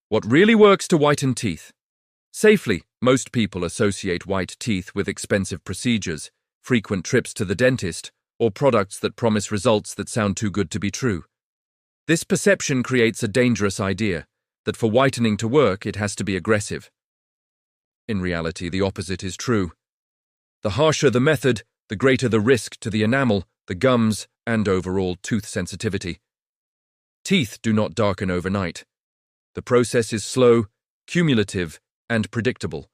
What really works to whiten teeth? Safely, most people associate white teeth with expensive procedures, frequent trips to the dentist, or products that promise results that sound too good to be true. This perception creates a dangerous idea that for whitening to work, it has to be aggressive. In reality, the opposite is true. The harsher the method, the greater the risk to the enamel, the gums, and overall tooth sensitivity. Teeth do not darken overnight. The process is slow, cumulative, and predictable.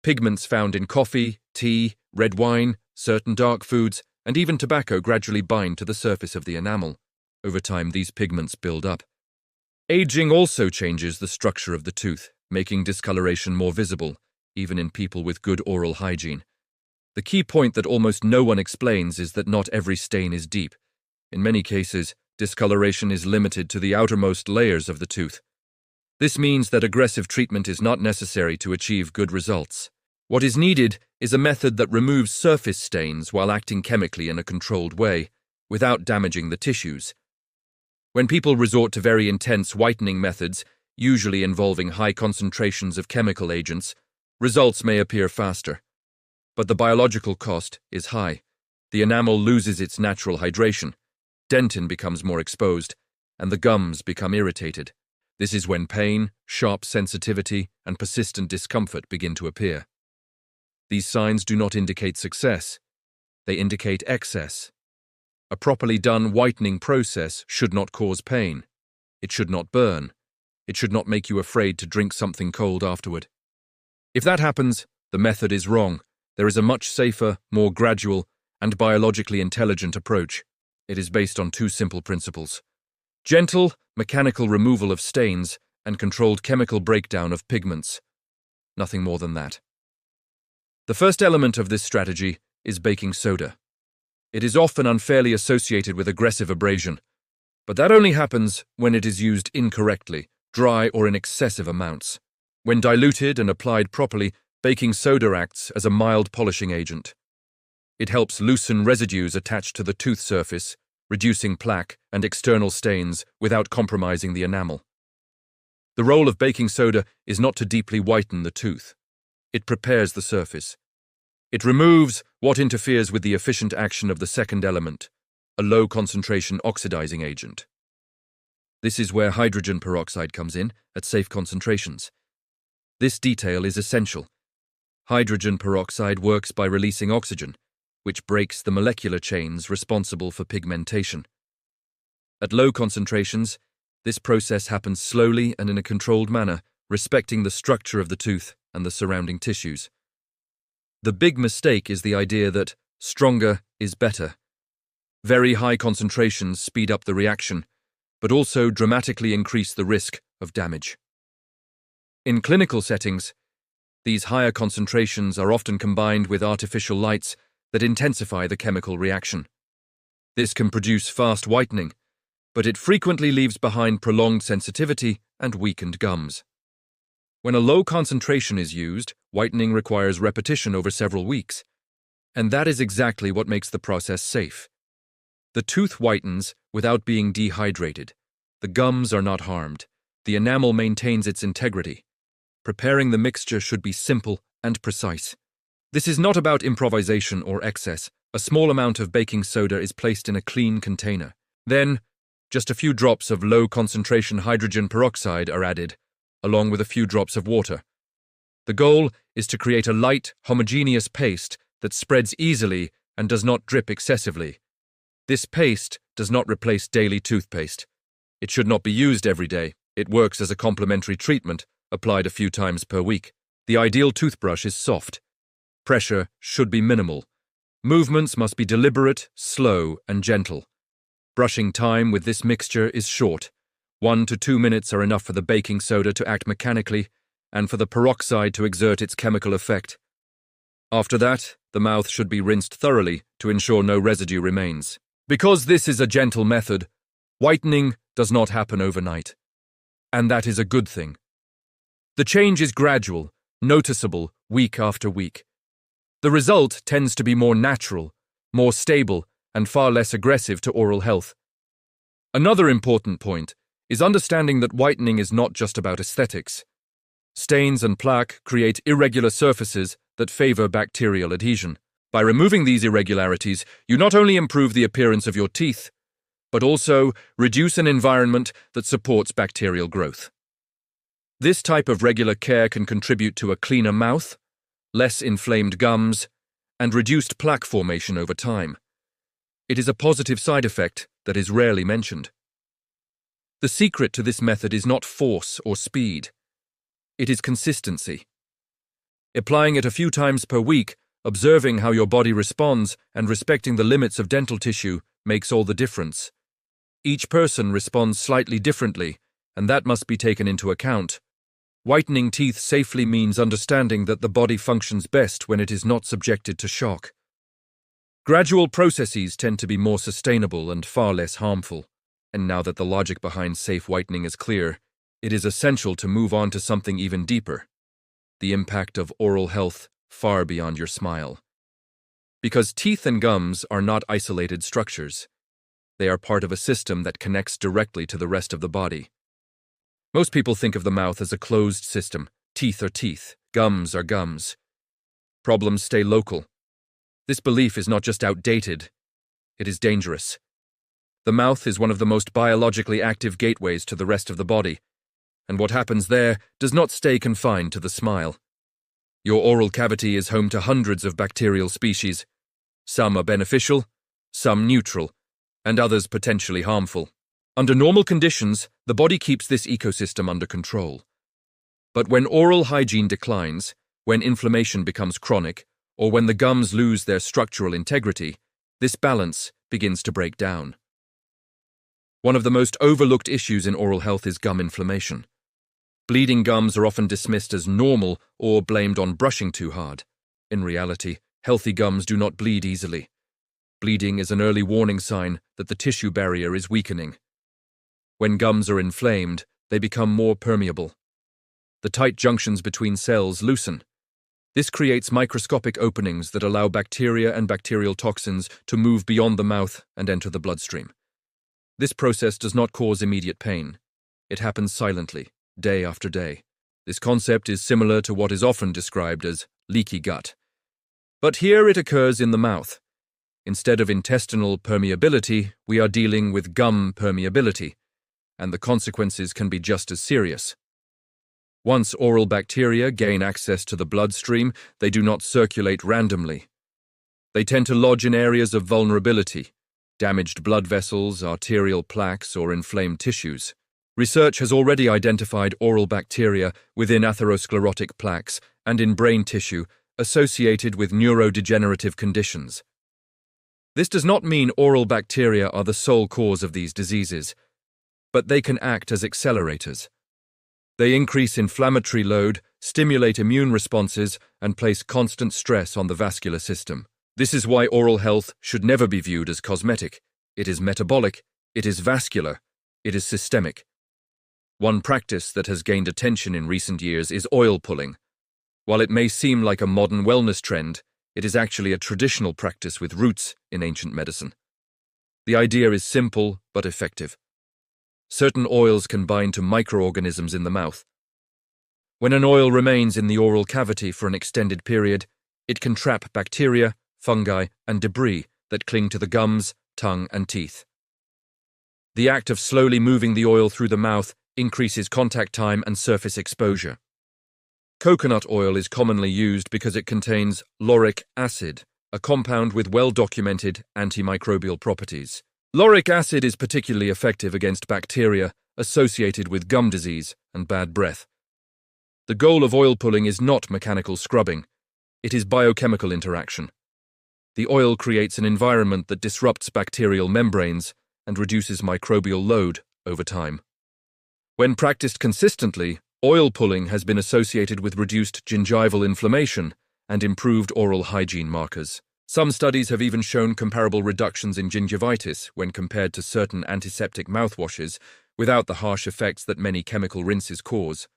Pigments found in coffee, tea, red wine, certain dark foods, and even tobacco gradually bind to the surface of the enamel. Over time, these pigments build up. Aging also changes the structure of the tooth, making discoloration more visible, even in people with good oral hygiene. The key point that almost no one explains is that not every stain is deep. In many cases, discoloration is limited to the outermost layers of the tooth. This means that aggressive treatment is not necessary to achieve good results. What is needed is a method that removes surface stains while acting chemically in a controlled way, without damaging the tissues. When people resort to very intense whitening methods, usually involving high concentrations of chemical agents, results may appear faster. But the biological cost is high. The enamel loses its natural hydration, dentin becomes more exposed, and the gums become irritated. This is when pain, sharp sensitivity, and persistent discomfort begin to appear. These signs do not indicate success. They indicate excess. A properly done whitening process should not cause pain. It should not burn. It should not make you afraid to drink something cold afterward. If that happens, the method is wrong. There is a much safer, more gradual, and biologically intelligent approach. It is based on two simple principles: gentle, mechanical removal of stains and controlled chemical breakdown of pigments. Nothing more than that. The first element of this strategy is baking soda. It is often unfairly associated with aggressive abrasion, but that only happens when it is used incorrectly, dry or in excessive amounts. When diluted and applied properly, baking soda acts as a mild polishing agent. It helps loosen residues attached to the tooth surface, reducing plaque and external stains without compromising the enamel. The role of baking soda is not to deeply whiten the tooth. It prepares the surface. It removes what interferes with the efficient action of the second element, a low-concentration oxidizing agent. This is where hydrogen peroxide comes in at safe concentrations. This detail is essential. Hydrogen peroxide works by releasing oxygen, which breaks the molecular chains responsible for pigmentation. At low concentrations, this process happens slowly and in a controlled manner, respecting the structure of the tooth and the surrounding tissues. The big mistake is the idea that stronger is better. Very high concentrations speed up the reaction, but also dramatically increase the risk of damage. In clinical settings, these higher concentrations are often combined with artificial lights that intensify the chemical reaction. This can produce fast whitening, but it frequently leaves behind prolonged sensitivity and weakened gums. When a low concentration is used, whitening requires repetition over several weeks, and that is exactly what makes the process safe. The tooth whitens without being dehydrated. The gums are not harmed. The enamel maintains its integrity. Preparing the mixture should be simple and precise. This is not about improvisation or excess. A small amount of baking soda is placed in a clean container. Then, just a few drops of low-concentration hydrogen peroxide are added, along with a few drops of water. The goal is to create a light, homogeneous paste that spreads easily and does not drip excessively. This paste does not replace daily toothpaste. It should not be used every day. It works as a complementary treatment, applied a few times per week. The ideal toothbrush is soft. Pressure should be minimal. Movements must be deliberate, slow, and gentle. Brushing time with this mixture is short. 1 to 2 minutes are enough for the baking soda to act mechanically and for the peroxide to exert its chemical effect. After that, the mouth should be rinsed thoroughly to ensure no residue remains. Because this is a gentle method, whitening does not happen overnight. And that is a good thing. The change is gradual, noticeable week after week. The result tends to be more natural, more stable, and far less aggressive to oral health. Another important point is understanding that whitening is not just about aesthetics. Stains and plaque create irregular surfaces that favor bacterial adhesion. By removing these irregularities, you not only improve the appearance of your teeth, but also reduce an environment that supports bacterial growth. This type of regular care can contribute to a cleaner mouth, less inflamed gums, and reduced plaque formation over time. It is a positive side effect that is rarely mentioned. The secret to this method is not force or speed. It is consistency. Applying it a few times per week, observing how your body responds, and respecting the limits of dental tissue makes all the difference. Each person responds slightly differently, and that must be taken into account. Whitening teeth safely means understanding that the body functions best when it is not subjected to shock. Gradual processes tend to be more sustainable and far less harmful. And now that the logic behind safe whitening is clear, it is essential to move on to something even deeper: the impact of oral health far beyond your smile. Because teeth and gums are not isolated structures. They are part of a system that connects directly to the rest of the body. Most people think of the mouth as a closed system. Teeth are teeth, gums are gums. Problems stay local. This belief is not just outdated, it is dangerous. The mouth is one of the most biologically active gateways to the rest of the body, and what happens there does not stay confined to the smile. Your oral cavity is home to hundreds of bacterial species. Some are beneficial, some neutral, and others potentially harmful. Under normal conditions, the body keeps this ecosystem under control. But when oral hygiene declines, when inflammation becomes chronic, or when the gums lose their structural integrity, this balance begins to break down. One of the most overlooked issues in oral health is gum inflammation. Bleeding gums are often dismissed as normal or blamed on brushing too hard. In reality, healthy gums do not bleed easily. Bleeding is an early warning sign that the tissue barrier is weakening. When gums are inflamed, they become more permeable. The tight junctions between cells loosen. This creates microscopic openings that allow bacteria and bacterial toxins to move beyond the mouth and enter the bloodstream. This process does not cause immediate pain. It happens silently, day after day. This concept is similar to what is often described as leaky gut. But here it occurs in the mouth. Instead of intestinal permeability, we are dealing with gum permeability, and the consequences can be just as serious. Once oral bacteria gain access to the bloodstream, they do not circulate randomly. They tend to lodge in areas of vulnerability: damaged blood vessels, arterial plaques, or inflamed tissues. Research has already identified oral bacteria within atherosclerotic plaques and in brain tissue associated with neurodegenerative conditions. This does not mean oral bacteria are the sole cause of these diseases, but they can act as accelerators. They increase inflammatory load, stimulate immune responses, and place constant stress on the vascular system. This is why oral health should never be viewed as cosmetic. It is metabolic, it is vascular, it is systemic. One practice that has gained attention in recent years is oil pulling. While it may seem like a modern wellness trend, it is actually a traditional practice with roots in ancient medicine. The idea is simple but effective. Certain oils can bind to microorganisms in the mouth. When an oil remains in the oral cavity for an extended period, it can trap bacteria, fungi, and debris that cling to the gums, tongue, and teeth. The act of slowly moving the oil through the mouth increases contact time and surface exposure. Coconut oil is commonly used because it contains lauric acid, a compound with well-documented antimicrobial properties. Lauric acid is particularly effective against bacteria associated with gum disease and bad breath. The goal of oil pulling is not mechanical scrubbing, it is biochemical interaction. The oil creates an environment that disrupts bacterial membranes and reduces microbial load over time. When practiced consistently, oil pulling has been associated with reduced gingival inflammation and improved oral hygiene markers. Some studies have even shown comparable reductions in gingivitis when compared to certain antiseptic mouthwashes without the harsh effects that many chemical rinses cause.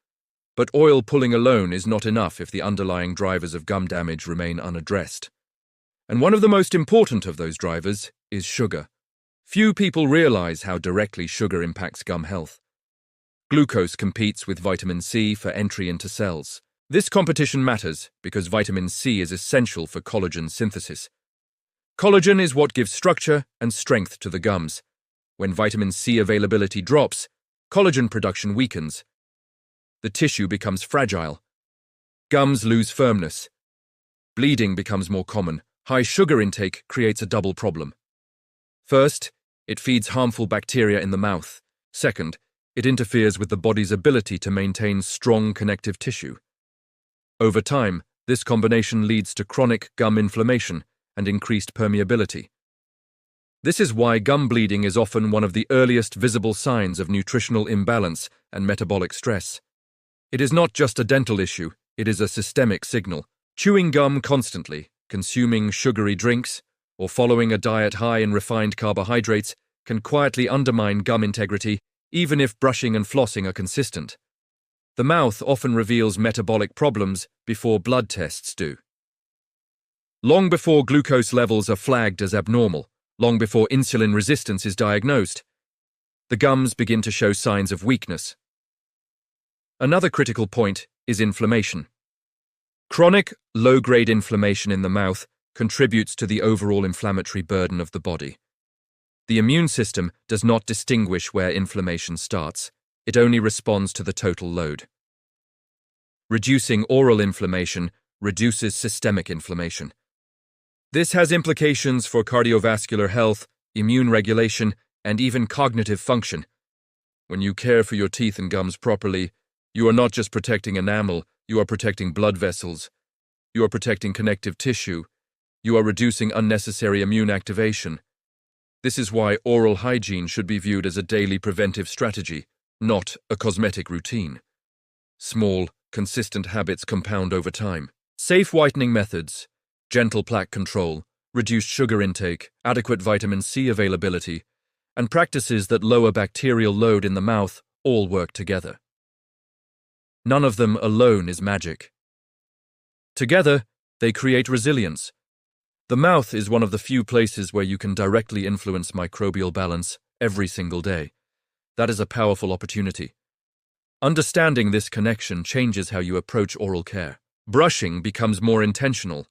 But oil pulling alone is not enough if the underlying drivers of gum damage remain unaddressed. And one of the most important of those drivers is sugar. Few people realize how directly sugar impacts gum health. Glucose competes with vitamin C for entry into cells. This competition matters because vitamin C is essential for collagen synthesis. Collagen is what gives structure and strength to the gums. When vitamin C availability drops, collagen production weakens. The tissue becomes fragile. Gums lose firmness. Bleeding becomes more common. High sugar intake creates a double problem. First, it feeds harmful bacteria in the mouth. Second, it interferes with the body's ability to maintain strong connective tissue. Over time, this combination leads to chronic gum inflammation and increased permeability. This is why gum bleeding is often one of the earliest visible signs of nutritional imbalance and metabolic stress. It is not just a dental issue, it is a systemic signal. Chewing gum constantly, consuming sugary drinks, or following a diet high in refined carbohydrates can quietly undermine gum integrity, even if brushing and flossing are consistent. The mouth often reveals metabolic problems before blood tests do. Long before glucose levels are flagged as abnormal, long before insulin resistance is diagnosed, the gums begin to show signs of weakness. Another critical point is inflammation. Chronic, low-grade inflammation in the mouth contributes to the overall inflammatory burden of the body. The immune system does not distinguish where inflammation starts. It only responds to the total load. Reducing oral inflammation reduces systemic inflammation. This has implications for cardiovascular health, immune regulation, and even cognitive function. When you care for your teeth and gums properly, you are not just protecting enamel, you are protecting blood vessels. You are protecting connective tissue. You are reducing unnecessary immune activation. This is why oral hygiene should be viewed as a daily preventive strategy, not a cosmetic routine. Small, consistent habits compound over time. Safe whitening methods, gentle plaque control, reduced sugar intake, adequate vitamin C availability, and practices that lower bacterial load in the mouth all work together. None of them alone is magic. Together, they create resilience. The mouth is one of the few places where you can directly influence microbial balance every single day. That is a powerful opportunity. Understanding this connection changes how you approach oral care. Brushing becomes more intentional.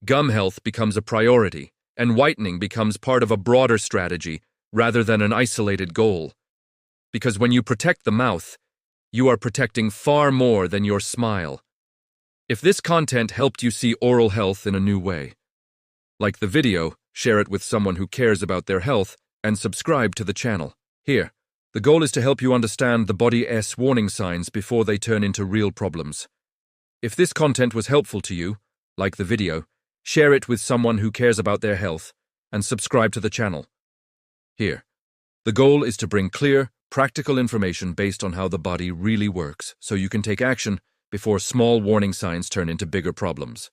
Gum health becomes a priority, and whitening becomes part of a broader strategy rather than an isolated goal. Because when you protect the mouth, you are protecting far more than your smile. If this content helped you see oral health in a new way, like the video, share it with someone who cares about their health, and subscribe to the channel. Here, the goal is to help you understand the body's warning signs before they turn into real problems. If this content was helpful to you, like the video, share it with someone who cares about their health, and subscribe to the channel. Here, the goal is to bring clear, practical information based on how the body really works so you can take action before small warning signs turn into bigger problems.